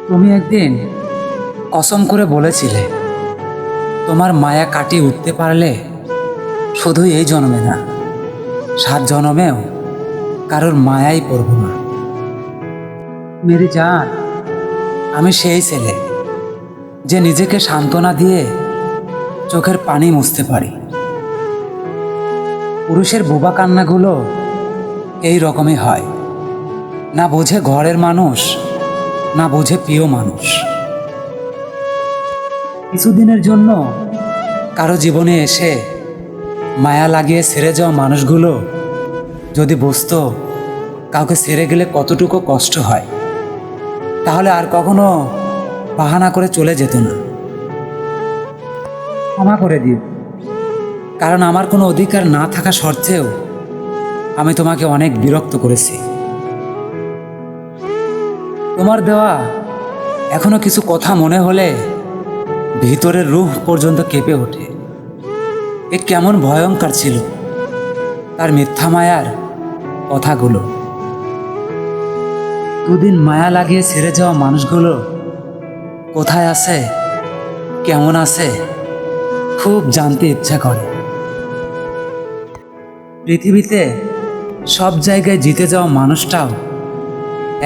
তুমি একদিন কসম করে বলেছিলে তোমার মায়া কাটিয়ে উঠতে পারলে শুধু এই জন্মে না, 7 জন্মেও কারোর মায়াই পড়ব না। মেরি জান, আমি সেই ছেলে যে নিজেকে সান্ত্বনা দিয়ে চোখের পানি মুছতে পারি। পুরুষের বোবা কান্নাগুলো এই রকমই হয়, না বোঝে ঘরের মানুষ, না বোঝে প্রিয় মানুষ। কিছুদিনের জন্য কারো জীবনে এসে মায়া লাগিয়ে ছেড়ে যাওয়া মানুষগুলো যদি বুঝতো কাউকে ছেড়ে গেলে কতটুকু কষ্ট হয়, তাহলে আর কখনো বাহানা করে চলে যেত না। ক্ষমা করে দিও, কারণ আমার কোনো অধিকার না থাকা সত্ত্বেও আমি তোমাকে অনেক বিরক্ত করেছি। তোমার দেওয়া এখনো কিছু কথা মনে হলে ভিতরের রূহ পর্যন্ত কেঁপে ওঠে। এ কেমন ভয়ঙ্কর ছিল তার মিথ্যা মায়ার কথাগুলো। দুদিন মায়া লাগিয়ে ছেড়ে যাওয়া মানুষগুলো কোথায় আছে, কেমন আছে, খুব জানতে ইচ্ছা করে। পৃথিবীতে সব জায়গায় জিতে যাওয়া মানুষটাও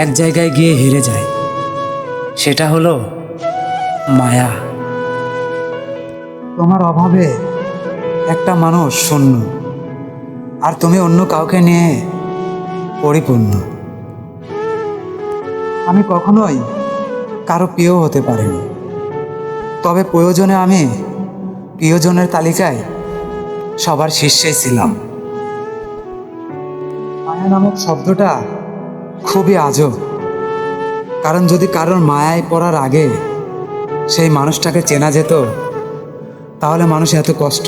এক জায়গায় গিয়ে হেরে যায়, সেটা হলো মায়া। তোমার অভাবে একটা মানুষ শূন্য, আর তুমি অন্য কাউকে নিয়ে পরিপূর্ণ। আমি কখনোই কারো প্রিয় হতে পারিনি, তবে প্রয়োজনে আমি প্রিয়জনের তালিকায় সবার শীর্ষে ছিলাম। মায়া নামক শব্দটা খুবই আজব, কারণ যদি কারোর মায়ায় পড়ার আগে সেই মানুষটাকে চেনা যেত, তাহলে মানুষ এত কষ্ট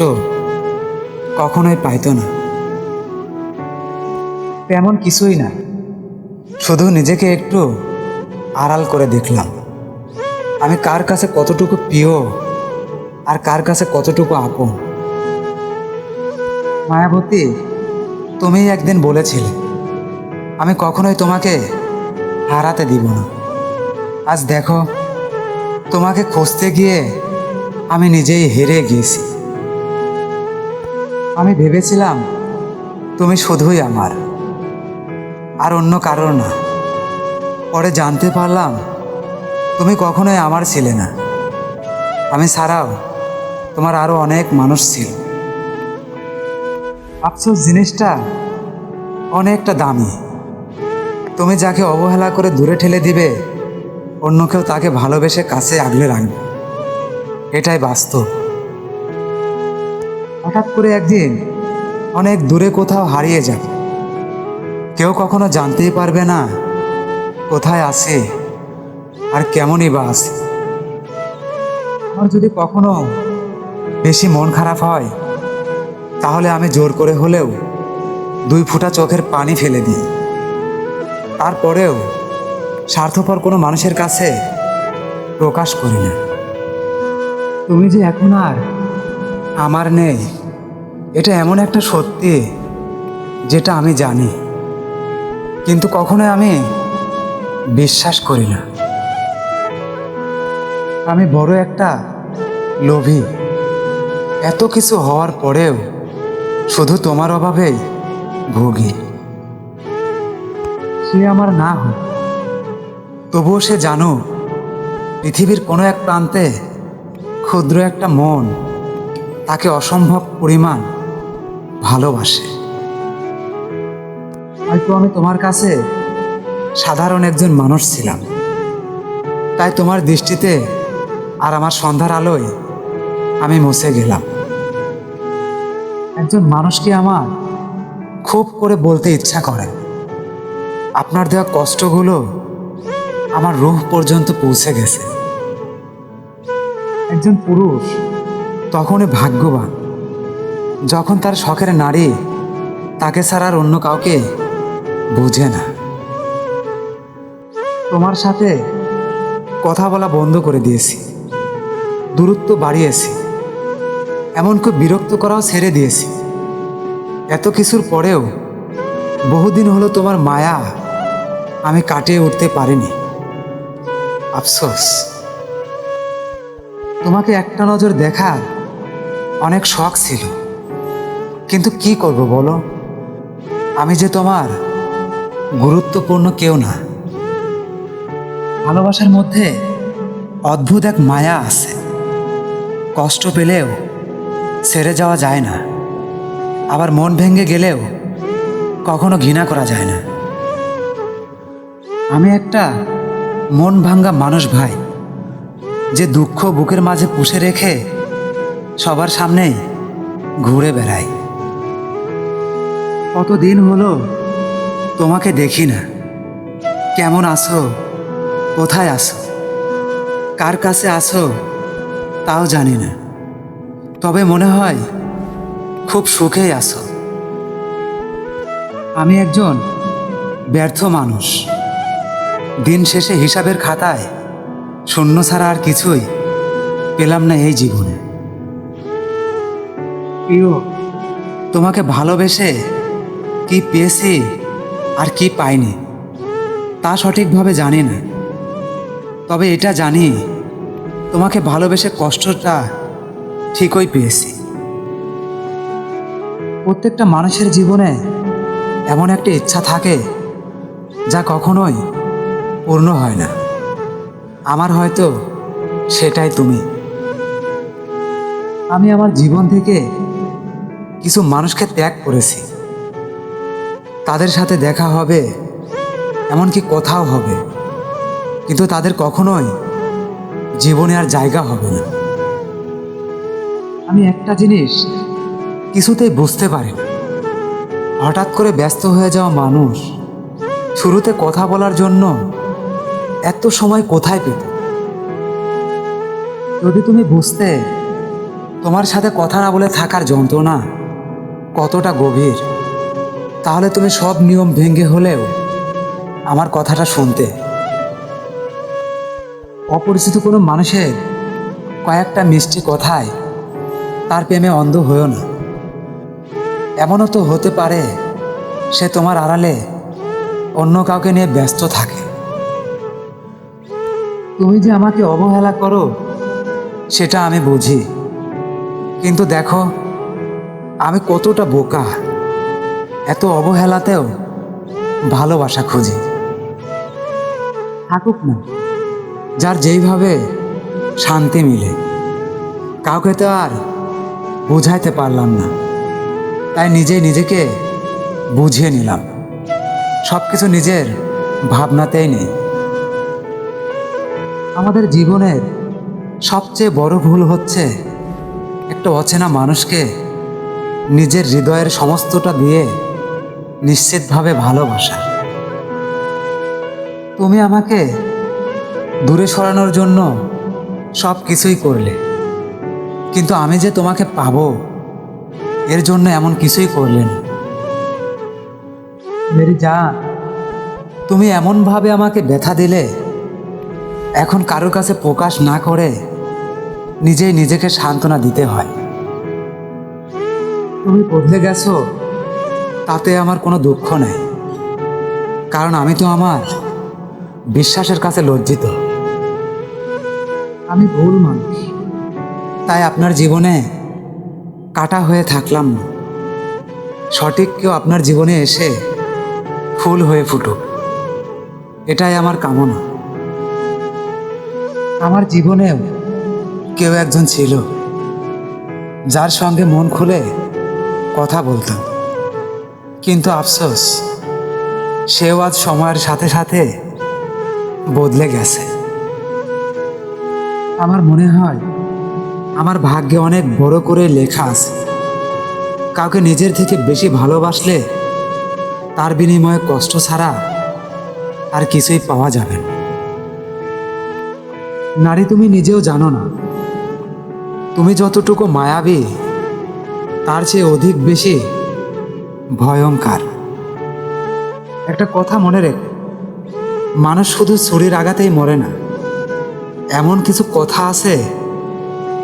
কখনোই পাইত না। তেমন কিছুই না, শুধু নিজেকে একটু আড়াল করে দেখলাম আমি কার কাছে কতটুকু প্রিয় আর কার কাছে কতটুকু আপন। মায়াবতী, তুমি একদিন বলেছিলে আমি কখনোই তোমাকে হারাতে দিব না। আজ দেখো, তোমাকে খুঁজতে গিয়ে আমি নিজেই হেরে গিয়েছি। আমি ভেবেছিলাম তুমি শুধুই আমার, আর অন্য কারোর না। পরে জানতে পারলাম তুমি কখনোই আমার ছিলে না। আমি ছাড়াও তোমার আরো অনেক মানুষ ছিল। আফসোস জিনিসটা অনেকটা দামি। তুমি যাকে অবহেলা করে দূরে ঠেলে দিবে, অন্য কেউ তাকে ভালোবেসে কাছে আগলে রাখবে। এটাই বাস্তব। হঠাৎ করে একদিন অনেক দূরে কোথাও হারিয়ে যাবে, কেউ কখনো জানতেই পারবে না কোথায় আছে আর কেমনই বা আছে। আমার যদি কখনো বেশি মন খারাপ হয়, তাহলে আমি জোর করে হলেও 2 ফোঁটা চোখের পানি ফেলে দিই। তারপরেও স্বার্থপর কোনো মানুষের কাছে প্রকাশ করি না। তুমি যে এখন আর আমার নেই, এটা এমন একটা সত্যি যেটা আমি জানি, কিন্তু কখনোই আমি বিশ্বাস করি না। আমি বড় একটা লোভী। এত কিছু হওয়ার পরেও শুধু তোমার অভাবেই ভুগি। সে আমার না হোক, তবুও সে জানো পৃথিবীর কোনো এক প্রান্তে ক্ষুদ্র একটা মন তাকে অসম্ভব পরিমাণ ভালোবাসে। হয়তো আমি তোমার কাছে সাধারণ একজন মানুষ ছিলাম, তাই তোমার দৃষ্টিতে আর আমার সন্ধ্যার আলোয় আমি মুছে গেলাম। একজন মানুষকে আমার খুব করে বলতে ইচ্ছা করে, আপনার দেওয়া কষ্টগুলো আমার রূহ পর্যন্ত পৌঁছে গেছে। একজন পুরুষ তখনই ভাগ্যবান যখন তার শখের নারী তাকে ছাড়া আর অন্য কাউকে বুঝে না। তোমার সাথে কথা বলা বন্ধ করে দিয়েছি, দূরত্ব বাড়িয়েছি, এমনকি বিরক্ত করাও ছেড়ে দিয়েছি। এত কিছুর পরেও বহুদিন হলো তোমার মায়া আমি কাটিয়ে উঠতে পারিনি। আফসোস। তোমাকে একটা নজর দেখার অনেক শখ ছিল, কিন্তু কি করব বলো, আমি যে তোমার গুরুত্বপূর্ণ কেউ না। ভালোবাসার মধ্যে অদ্ভুত এক মায়া আছে, কষ্ট পেলেও ছেড়ে যাওয়া যায় না, আবার মন ভেঙে গেলেও কখনো ঘৃণা করা যায় না। আমি একটা মন ভাঙ্গা মানুষ ভাই, যে দুঃখ বুকের মাঝে পুষে রেখে সবার সামনেই ঘুরে বেড়াই। কতদিন হলো তোমাকে দেখি না, কেমন আছো, কোথায় আছো, কার কাছে আছো তাও জানি না, তবে মনে হয় খুব সুখেই আছো। আমি একজন ব্যর্থ মানুষ, দিন শেষে হিসাবের খাতায় শূন্য ছাড়া আর কিছুই পেলাম না এই জীবনে। প্রিয়, তোমাকে ভালোবেসে কি পেয়েছি আর কি পাইনি তা সঠিকভাবে জানি না, তবে এটা জানি তোমাকে ভালোবেসে কষ্টটা ঠিকই পেয়েছি। প্রত্যেকটা মানুষের জীবনে এমন একটা ইচ্ছা থাকে যা কখনোই পূর্ণ হয় না। আমার হয়তো সেটাই তুমি। আমি আমার জীবন থেকে কিছু মানুষকে ত্যাগ করেছি, তাদের সাথে দেখা হবে, এমনকি কথাও হবে, কিন্তু তাদের কখনোই জীবনে আর জায়গা হবে না। আমি একটা জিনিস কিছুতেই বুঝতে পারি না, হঠাৎ করে ব্যস্ত হয়ে যাওয়া মানুষ শুরুতে কথা বলার জন্য এত সময় কোথায় পেত? যদি তুমি বুঝতে তোমার সাথে কথা না বলে থাকার যন্ত্রণা কতটা গভীর, তাহলে তুমি সব নিয়ম ভেঙে হলেও আমার কথাটা শুনতে। অপরিচিত কোনো মানুষের কয়েকটা মিষ্টি কথায় তার প্রেমে অন্ধ হয়েও না। এমনও তো হতে পারে সে তোমার আড়ালে অন্য কাউকে নিয়ে ব্যস্ত থাকে। তুমি যে আমাকে অবহেলা করো সেটা আমি বুঝি, কিন্তু দেখো আমি কতটা বোকা, এত অবহেলাতেও ভালোবাসা খুঁজি। থাকুক না যার যেইভাবে শান্তি মিলে, কাউকে তো আর বুঝাইতে পারলাম না, তাই নিজেই নিজেকে বুঝিয়ে নিলাম। সব কিছু নিজের ভাবনাতেই নেই। আমাদের জীবনের সবচেয়ে বড় ভুল হচ্ছে একটা অচেনা মানুষকে নিজের হৃদয়ের সমস্তটা দিয়ে নিশ্চিতভাবে ভালোবাসা। তুমি আমাকে দূরে সরানোর জন্য সব কিছুই করলে, কিন্তু আমি যে তোমাকে পাবো এর জন্য এমন কিছুই করলে না। মেরি জান, তুমি এমনভাবে আমাকে ব্যথা দিলে, এখন কারোর কাছে প্রকাশ না করে নিজেই নিজেকে সান্ত্বনা দিতে হয়। তুমি বদলে গেছো তাতে আমার কোনো দুঃখ নেই, কারণ আমি তো আমার বিশ্বাসের কাছে লজ্জিত। আমি ভুল মানুষ, তাই আপনার জীবনে কাটা হয়ে থাকলাম না। সঠিক কেউ আপনার জীবনে এসে ফুল হয়ে ফুটুক, এটাই আমার কামনা। আমার জীবনেও কেউ একজন ছিল যার সঙ্গে মন খুলে কথা বলতাম, কিন্তু আফসোস সেও আজ সময়ের সাথে সাথে বদলে গেছে। আমার মনে হয় আমার ভাগ্যে অনেক বড় করে লেখা আছে, কাউকে নিজের থেকে বেশি ভালোবাসলে তার বিনিময়ে কষ্ট ছাড়া আর কিছুই পাওয়া যাবে না। নারী, তুমি নিজেও জানো না তুমি যতটুকু মায়াবী তার চেয়ে অধিক বেশি ভয়ঙ্কর। একটা কথা মনে রেখো, মানুষ শুধু ছুরির আঘাতেই মরে না। এমন কিছু কথা আছে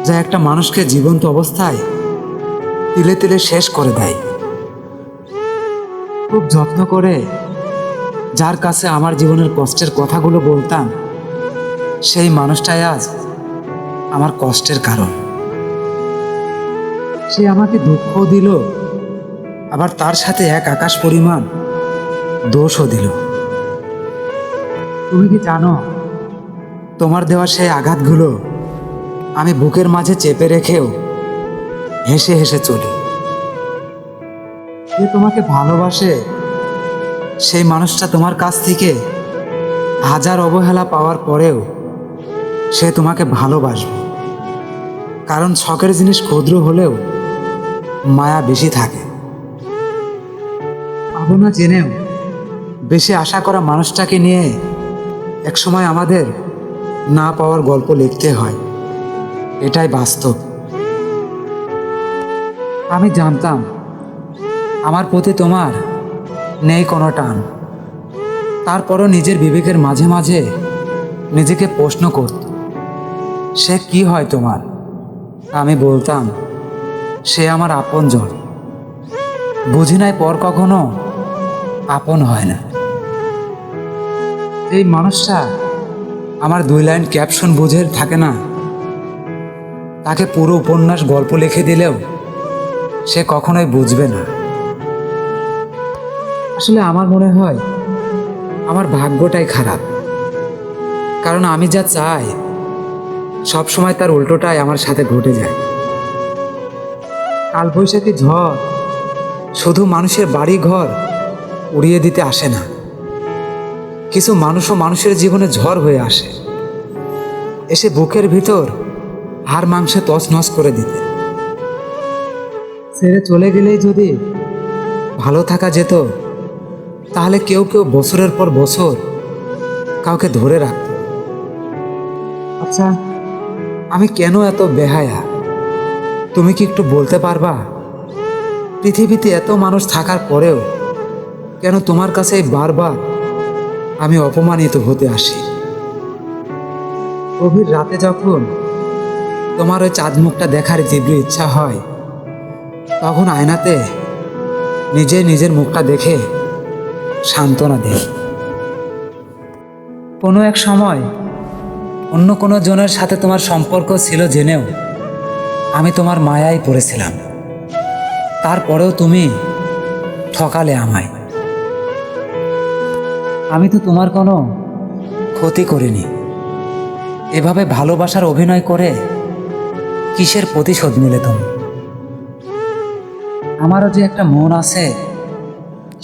যা একটা মানুষকে জীবন্ত অবস্থায় তিলে তিলে শেষ করে দেয়। খুব যত্ন করে যার কাছে আমার জীবনের কষ্টের কথাগুলো বলতাম, সেই মানুষটাই আজ আমার কষ্টের কারণ। সে আমাকে দুঃখও দিল, আবার তার সাথে এক আকাশ পরিমাণ দোষও দিল। তুমি কি জানো, তোমার দেওয়া সেই আঘাতগুলো আমি বুকের মাঝে চেপে রেখেও হেসে হেসে চলি। যে তোমাকে ভালোবাসে সেই মানুষটা তোমার কাছ থেকে হাজার অবহেলা পাওয়ার পরেও সে তোমাকে ভালোবাসবে, কারণ শখের জিনিস ক্ষুদ্র হলেও মায়া বেশি থাকে। পাবো না জেনেও বেশি আশা করা মানুষটাকে নিয়ে একসময় আমাদের না পাওয়ার গল্প লিখতে হয়, এটাই বাস্তব। আমি জানতাম আমার প্রতি তোমার নেই কোনো টান, তারপরও নিজের বিবেকের মাঝে মাঝে নিজেকে প্রশ্ন করত, সে কি হয় তোমার? আমি বলতাম, সে আমার আপনজন। বুঝি নাই পর কখনো আপন হয় না। এই মানুষটা আমার 2 লাইন ক্যাপশন বুঝে থাকে না, তাকে পুরো উপন্যাস গল্প লিখে দিলেও সে কখনোই বুঝবে না। আসলে আমার মনে হয় আমার ভাগ্যটাই খারাপ, কারণ আমি যা চাই সব সময় তার উল্টোটাই আমার সাথে ঘটে যায়। কালবৈশাখী ঝড় শুধু মানুষের বাড়ি ঘর উড়িয়ে দিতে আসে না, কিছু মানুষও মানুষের জীবনে ঝড় হয়ে আসে, এসে বুকের ভিতর হাড় মাংসে তছনছ করে দিতে। ছেড়ে চলে গেলেই যদি ভালো থাকা যেত, তাহলে কেউ কেউ বছরের পর বছর কাউকে ধরে রাখত। আচ্ছা, আমি কেন এত বেহায়া? তুমি কি একটু বলতে পারবা? পৃথিবীতে এত মানুষ থাকার পরেও কেন তোমার কাছে বারবার আমি অপমানিত হতে আসি? গভীর রাতে যখন তোমার ওই চাঁদ মুখটা দেখার তীব্র ইচ্ছা হয়, তখন আয়নাতে নিজের মুখটা দেখে সান্ত্বনা দেই। কোনো এক সময় অন্য কোনো জনের সাথে তোমার সম্পর্ক ছিল জেনেও আমি তোমার মায়ায় পড়েছিলাম। তারপরেও তুমি ঠকালে আমায়। আমি তো তোমার কোনো ক্ষতি করিনি। এভাবে ভালোবাসার অভিনয় করে কিসের প্রতিশোধ নিলে তুমি? আমারও যে একটা মন আছে,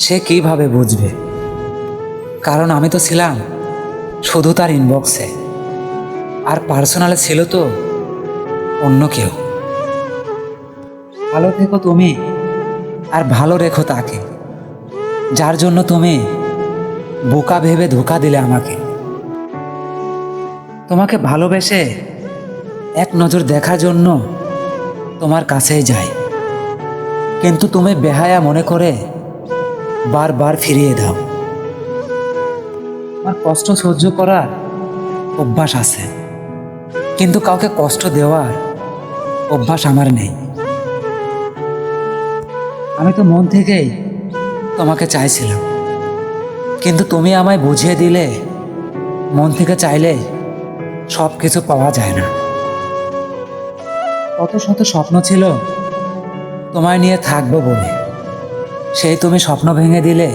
সে কিভাবে বুঝবে? কারণ আমি তো ছিলাম শুধু তার ইনবক্সে, আর পার্সোনালে ছিল তো অন্য কেউ। ভালো থেকো তুমি, আর ভালো রেখো তাকে যার জন্য তুমি বোকা ভেবে ধোঁকা দিলে আমাকে। তোমাকে ভালোবেসে এক নজর দেখার জন্য তোমার কাছেই যাই, কিন্তু তুমি বেহায়া মনে করে বারবার ফিরিয়ে দাও। আমার কষ্ট সহ্য করার অভ্যাস আছে, কিন্তু কাউকে কষ্ট দেওয়ার অভ্যাস আমার নেই। আমি তো মন থেকেই তোমাকে চাইছিলাম, কিন্তু তুমি আমায় বুঝিয়ে দিলে মন থেকে চাইলে সব কিছু পাওয়া যায় না। কত শত স্বপ্ন ছিল তোমায় নিয়ে থাকবো বলে, সেই তুমি স্বপ্ন ভেঙে দিলে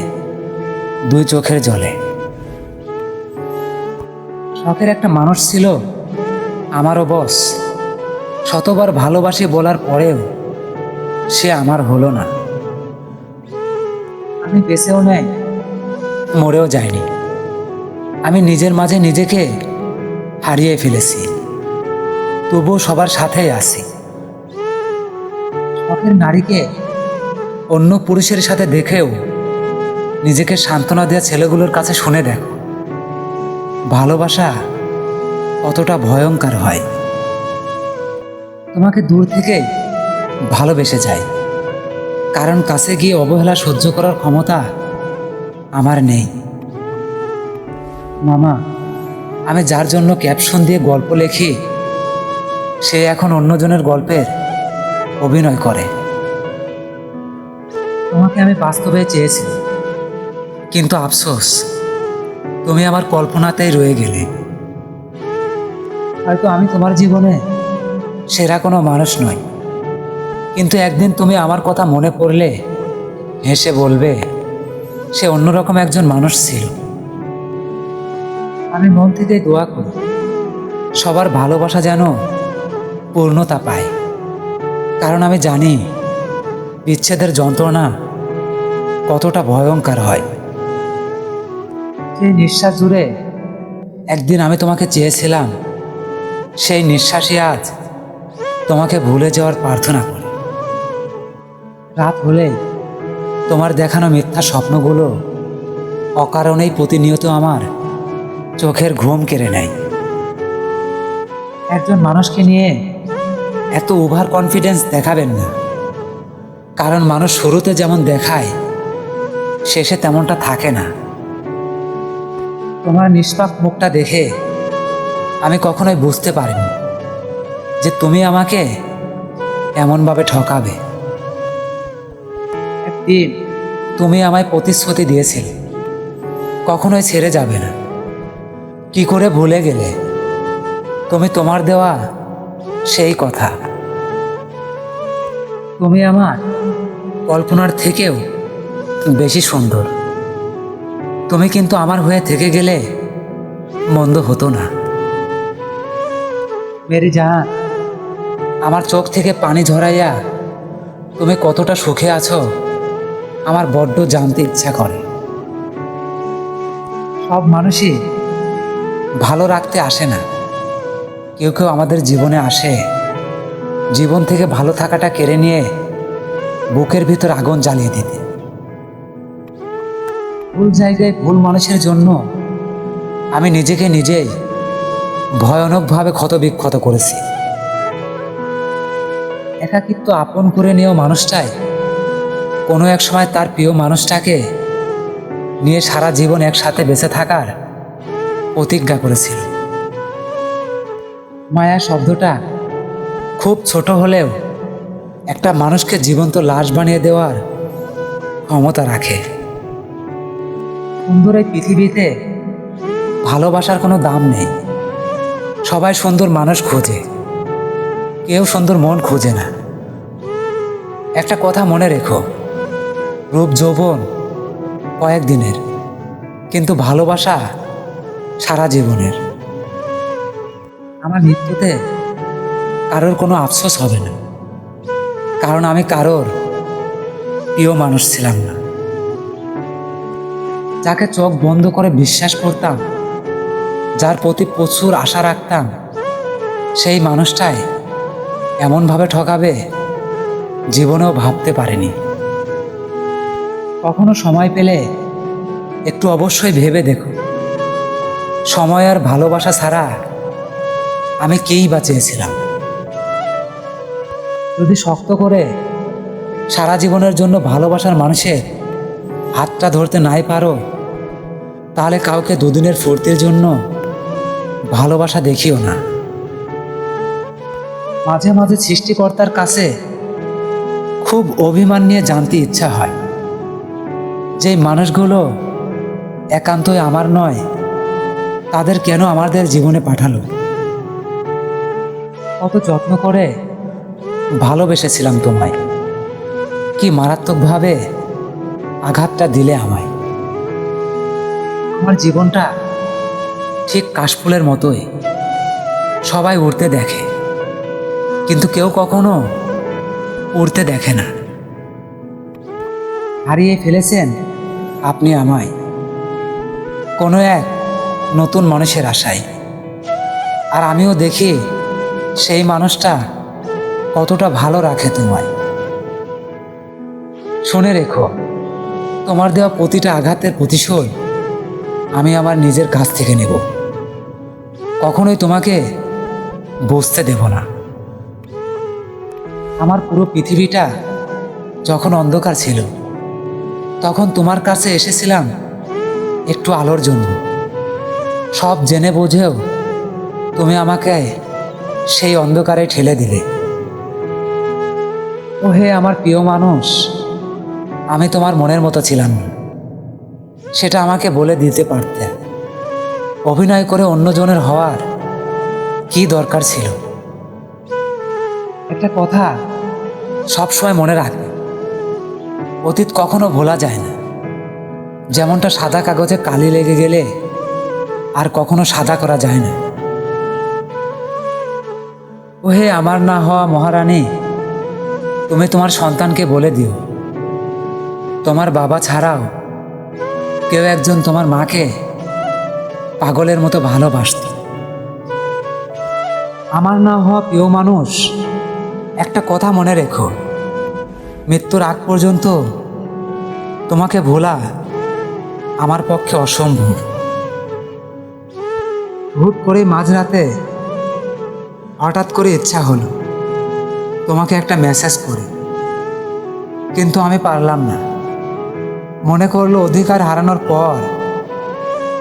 2 চোখের জলে। শখের একটা মানুষ ছিল আমারও বস, শতবার ভালোবাসি বলার পরেও সে আমার হলো না। আমি বেঁচেও নাই, মরেও যাইনি। আমি নিজের মাঝে নিজেকে হারিয়ে ফেলেছি, তবুও সবার সাথেই আছি। শখের নারীকে অন্য পুরুষের সাথে দেখেও নিজেকে সান্ত্বনা দেওয়া ছেলেগুলোর কাছে শুনে দেখো, ভালোবাসা কতটা ভয়ঙ্কর হয়। তোমাকে দূর থেকেই ভালোবেসে যাই, কারণ কাছে গিয়ে অবহেলা সহ্য করার ক্ষমতা আমার নেই। মামা, আমি যার জন্য ক্যাপশন দিয়ে গল্প লেখি, সে এখন অন্যজনের গল্পের অভিনয় করে। তোমাকে আমি বাস্তবে চেয়েছি, কিন্তু আফসোস তুমি আমার কল্পনাতেই রয়ে গেলে। হয়তো আমি তোমার জীবনে সেরা কোনো মানুষ নই, কিন্তু একদিন তুমি আমার কথা মনে পড়লে হেসে বলবে সে অন্যরকম একজন মানুষ ছিল। আমি মন থেকে দোয়া করি সবার ভালোবাসা যেন পূর্ণতা পায়, কারণ আমি জানি বিচ্ছেদের যন্ত্রণা কতটা ভয়ঙ্কর হয়। সেই নিঃশ্বাস জুড়ে একদিন আমি তোমাকে চেয়েছিলাম, সেই নিঃশ্বাসই আজ তোমাকে ভুলে যাওয়ার প্রার্থনা করি। রাত হলে তোমার দেখানো মিথ্যা স্বপ্নগুলো অকারণেই প্রতিনিয়ত আমার চোখের ঘুম কেড়ে নেয়। একজন মানুষকে নিয়ে এত ওভার কনফিডেন্স দেখাবেন না, কারণ মানুষ শুরুতে যেমন দেখায় শেষে তেমনটা থাকে না। তোমার নিষ্পাপ মুখটা দেখে আমি কখনোই বুঝতে পারিনি যে তুমি আমাকে এমনভাবে ঠকাবে। একদিন তুমি আমায় প্রতিশ্রুতি দিয়েছিলে কখনোই ছেড়ে যাবে না। কি করে ভুলে গেলে তুমি তোমার দেওয়া সেই কথা? তুমি আমার কল্পনার থেকেও বেশি সুন্দর। তুমি কিন্তু আমার হয়ে থেকে গেলে মন্দ হতো না। মেরি জান, আমার চোখ থেকে পানি ঝরাইয়া তুমি কতটা সুখে আছো আমার বড্ড জানতে ইচ্ছা করে। সব মানুষই ভালো রাখতে আসে না, কেউ কেউ আমাদের জীবনে আসে জীবন থেকে ভালো থাকাটা কেড়ে নিয়ে বুকের ভিতর আগুন জ্বালিয়ে দিতে। ভুল জায়গায় ভুল মানুষের জন্য আমি নিজেকে নিজেই ভয়ানকভাবে ক্ষতবিক্ষত করেছি। একাকিত্ব আপন করে নিয়েও মানুষটাই কোনো এক সময় তার প্রিয় মানুষটাকে নিয়ে সারা জীবন একসাথে বেঁচে থাকার প্রতিজ্ঞা করেছিল। মায়া শব্দটা খুব ছোট হলেও একটা মানুষকে জীবন্ত লাশ বানিয়ে দেওয়ার ক্ষমতা রাখে। সুন্দর এই পৃথিবীতে ভালোবাসার কোনো দাম নেই। সবাই সুন্দর মানুষ খোঁজে, কেউ সুন্দর মন খোঁজে না। একটা কথা মনে রেখো, রূপ যৌবন কয়েকদিনের, কিন্তু ভালোবাসা সারা জীবনের। আমার মৃত্যুতে কারোর কোনো আফসোস হবে না, কারণ আমি কারোর প্রিয় মানুষ ছিলাম না। যাকে চোখ বন্ধ করে বিশ্বাস করতাম, যার প্রতি প্রচুর আশা রাখতাম, সেই মানুষটাই এমনভাবে ঠকাবে জীবনেও ভাবতে পারিনি। কখনো সময় পেলে একটু অবশ্যই ভেবে দেখো, সময় আর ভালোবাসা ছাড়া আমি কেই বা চেয়েছিলাম। যদি শক্ত করে সারা জীবনের জন্য ভালোবাসার মানুষের হাতটা ধরতে নাই পারো, তাহলে কাউকে দুদিনের ফুর্তির জন্য ভালোবাসা দেখিও না। মাঝে মাঝে সৃষ্টিকর্তার কাছে খুব অভিমান নিয়ে জানতে ইচ্ছা হয়, যে মানুষগুলো একান্তই আমার নয়, তাদের কেন আমাদের জীবনে পাঠালো? কত যত্ন করে ভালোবেসেছিলাম তোমায়, কি মারাত্মকভাবে আঘাতটা দিলে আমায়। আমার জীবনটা ঠিক কাশফুলের মতোই, সবাই উড়তে দেখে কিন্তু কেউ কখনো উড়তে দেখে না। হারিয়ে ফেলেছেন আপনি আমায় কোনো এক নতুন মানুষের আশায়, আর আমিও দেখি সেই মানুষটা কতটা ভালো রাখে তোমায়। শুনে রেখো, তোমার দেওয়া প্রতিটা আঘাতের প্রতিশোধ আমি আমার নিজের কাছ থেকে নেব। কখনোই তোমাকে বুঝতে দেব না। আমার পুরো পৃথিবীটা যখন অন্ধকার ছিল, তখন তোমার কাছে এসেছিলাম একটু আলোর জন্য। সব জেনে বুঝেও তুমি আমাকে সেই অন্ধকারে ঠেলে দিলে। ও হে আমার প্রিয় মানুষ, আমি তোমার মনের মতো ছিলাম না, সেটা আমাকে বলে দিতে পারতে। অভিনয় করে অন্যজনের হওয়ার কি দরকার ছিল? একটা কথা সবসময় মনে রাখবে, অতীত কখনো ভোলা যায় না। যেমনটা সাদা কাগজে কালি লেগে গেলে আর কখনো সাদা করা যায় না। ওহে আমার না হওয়া মহারানী, তুমি তোমার সন্তানকে বলে দিও, তোমার বাবা ছাড়াও কেউ একজন তোমার মাকে পাগলের মতো ভালোবাসত। আমার না হওয়া প্রিয় মানুষ, একটা কথা মনে রেখো, মৃত্যুর আগ পর্যন্ত তোমাকে ভোলা আমার পক্ষে অসম্ভব। হুট করে মাঝরাতে হঠাৎ করে ইচ্ছা হলো তোমাকে একটা মেসেজ করি, কিন্তু আমি পারলাম না। মনে করলো অধিকার হারানোর পর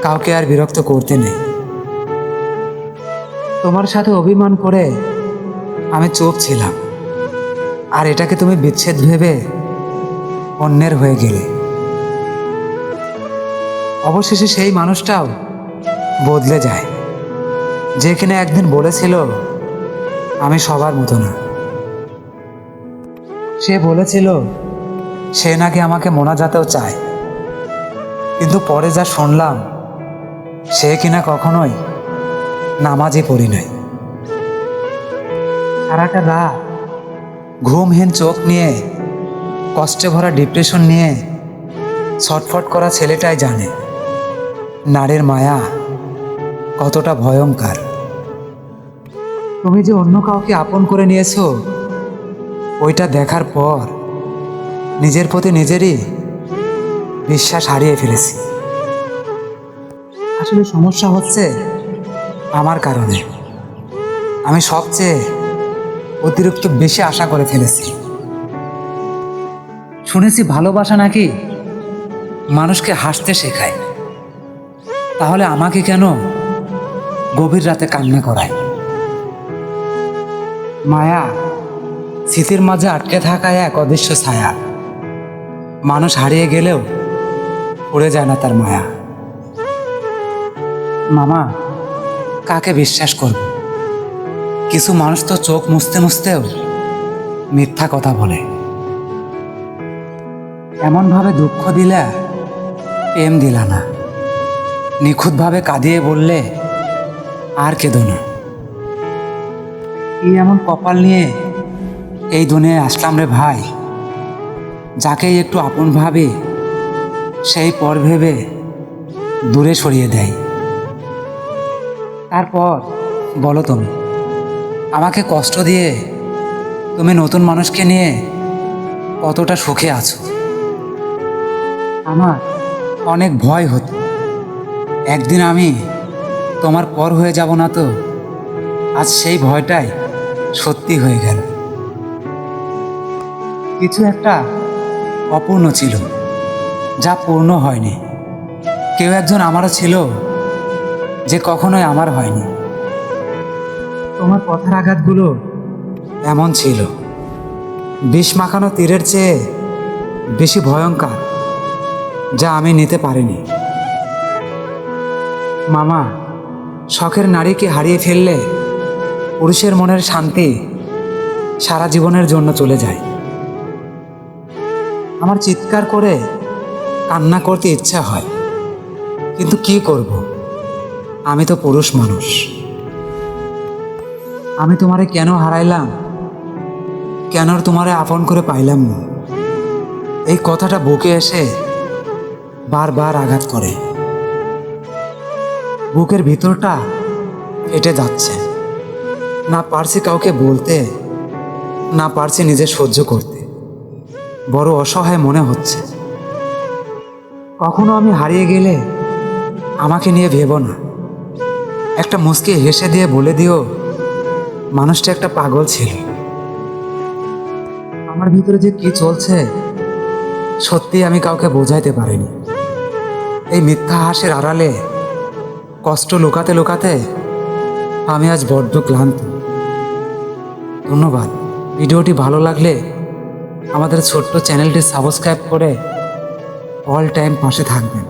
কাউকে আর বিরক্ত করতে নেই। তোমার সাথে অভিমান করে আমি চুপ ছিলাম, আর এটাকে তুমি বিচ্ছেদ ভেবে অন্যের হয়ে গেলে। অবশেষে সেই মানুষটাও বদলে যায়, যে কিনা একদিন বলেছিল আমি সবার মতো না। সে বলেছিল সে নাকি আমাকে মোনাজাতেও চায়, কিন্তু পরে যা শুনলাম সে কিনা কখনোই নামাজই পড়ি নাই। সারাটা রাত ঘুমহীন চোখ নিয়ে, কষ্টে ভরা ডিপ্রেশন নিয়ে ছটফট করা ছেলেটাই জানে নারীর মায়া কতটা ভয়ঙ্কর। তুমি যে অন্য কাউকে আপন করে নিয়েছো, ওইটা দেখার পর নিজের প্রতি নিজেরই বিশ্বাস হারিয়ে ফেলেছি। আসলে সমস্যা হচ্ছে আমার কারণে। আমি সবচেয়ে অতিরিক্ত বেশি আশা করে ফেলেছি। শুনেছি ভালোবাসা নাকি মানুষকে হাসতে শেখায়, তাহলে আমাকে কেন গভীর রাতে কান্না করায়? মায়া স্মৃতির মাঝে আটকে থাকা এক অদৃশ্য ছায়া। মানুষ হারিয়ে গেলেও উড়ে যায় না তার মায়া। মামা, কাকে বিশ্বাস করব? কিছু মানুষ তো চোখ মুছতে মুছতেও মিথ্যা কথা বলে। এমনভাবে দুঃখ দিলে প্রেম দিলা না, নিখুঁতভাবে কাঁদিয়ে বললে আর কেঁদো না। এই এমন কপাল নিয়ে এই দুনিয়ায় আসলাম রে ভাই, যাকেই একটু আপন ভাবে সেই পর ভেবে দূরে সরিয়ে দেয়। তারপর বলো তুমি, আমাকে কষ্ট দিয়ে তুমি নতুন মানুষকে নিয়ে কতটা সুখে আছো। আমার অনেক ভয় হতো একদিন আমি তোমার পর হয়ে যাব না তো। আজ সেই ভয়টাই সত্যি হয়ে গেল। কিছু একটা অপূর্ণ ছিল যা পূর্ণ হয়নি। কেউ একজন আমারও ছিল যে কখনোই আমার হয়নি। তোমার কথার আঘাতগুলো এমন ছিল, বিষ মাখানো তীরের চেয়ে বেশি ভয়ঙ্কর, যা আমি নিতে পারিনি। মামা, শখের নারীকে হারিয়ে ফেললে পুরুষের মনের শান্তি সারা জীবনের জন্য চলে যায়। আমার চিৎকার করে কান্না করতে ইচ্ছা হয়, কিন্তু কি করব? আমি তো পুরুষ মানুষ। আমি তোমারে কেন হারাইলাম, কেন তোমারে আপন করে পাইলাম না, এই কথাটা বুকে এসে বারবার আঘাত করে। বুকের ভিতরটা ফেটে যাচ্ছে। না পারছি কাউকে বলতে, না পারছি নিজে সহ্য করতে। বড় অসহায় মনে হচ্ছে। কখনো আমি হারিয়ে গেলে আমাকে নিয়ে ভেবো না। একটা মুচকি হেসে দিয়ে বলে দিও মানুষটা একটা পাগল ছিল। আমার ভিতরে যে কি চলছে সত্যি আমি কাউকে বোঝাইতে পারিনি। এই মিথ্যা হাসির আড়ালে কষ্ট লুকাতে লুকাতে আমি আজ বড্ড ক্লান্ত। ধন্যবাদ। ভিডিওটি ভালো লাগলে আমাদের ছোট্ট চ্যানেলটি সাবস্ক্রাইব করে অল টাইম পাশে থাকবেন।